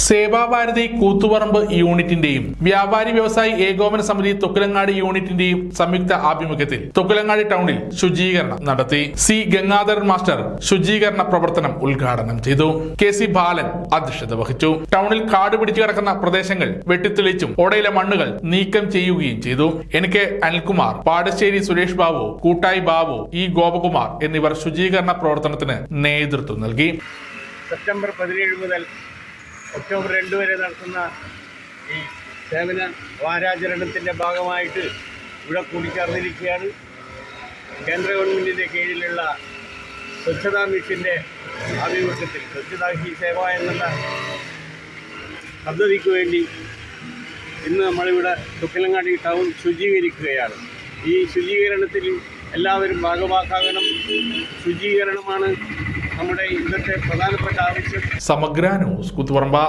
സേവാഭാരതി കൂത്തുപറമ്പ് യൂണിറ്റിന്റെയും വ്യാപാരി വ്യവസായി ഏകോപന സമിതി തൊക്കിലങ്ങാടി യൂണിറ്റിന്റെയും സംയുക്ത ആഭിമുഖ്യത്തിൽ തൊക്കിലങ്ങാടി ടൗണിൽ ശുചീകരണം നടത്തി. സി ഗംഗാധരൻ മാസ്റ്റർ ശുചീകരണ പ്രവർത്തനം ഉദ്ഘാടനം ചെയ്തു. കെ.സി. ബാലൻ അധ്യക്ഷത വഹിച്ചു. ടൗണിൽ കാട് പിടിച്ചു കിടക്കുന്ന പ്രദേശങ്ങൾ വെട്ടിത്തെളിച്ചും ഓടയിലെ മണ്ണുകൾ നീക്കം ചെയ്യുകയും ചെയ്തു. എനിക്ക് അനിൽകുമാർ, പാടശ്ശേരി സുരേഷ് ബാബു, കൂട്ടായി ബാബു, ഇ ഗോപകുമാർ എന്നിവർ ശുചീകരണ പ്രവർത്തനത്തിന് നേതൃത്വം നൽകി. സെപ്റ്റംബർ 17 മുതൽ ഒക്ടോബർ 2 വരെ നടത്തുന്ന ഈ സേവന വാരാചരണത്തിൻ്റെ ഭാഗമായിട്ട് ഇവിടെ കൂടിച്ചേർന്നിരിക്കുകയാണ്. കേന്ദ്ര ഗവൺമെൻറ്റിൻ്റെ കീഴിലുള്ള സ്വച്ഛതാ മിഷൻ്റെ ആഭിമുഖ്യത്തിൽ സ്വച്ഛതാ ഹി സേവ എന്നുള്ള പദ്ധതിക്ക് വേണ്ടി ഇന്ന് നമ്മളിവിടെ തൊക്കിലങ്ങാടി ടൗൺ ശുചീകരിക്കുകയാണ്. ഈ ശുചീകരണത്തിൽ എല്ലാവരും ഭാഗമാക്കാകണം. ശുചീകരണമാണ് നമ്മുടെ ഇന്നത്തെ പ്രധാനപ്പെട്ട ആവശ്യം. സമഗ്ര ന്യൂസ് കൂത്തുപറമ്പ്.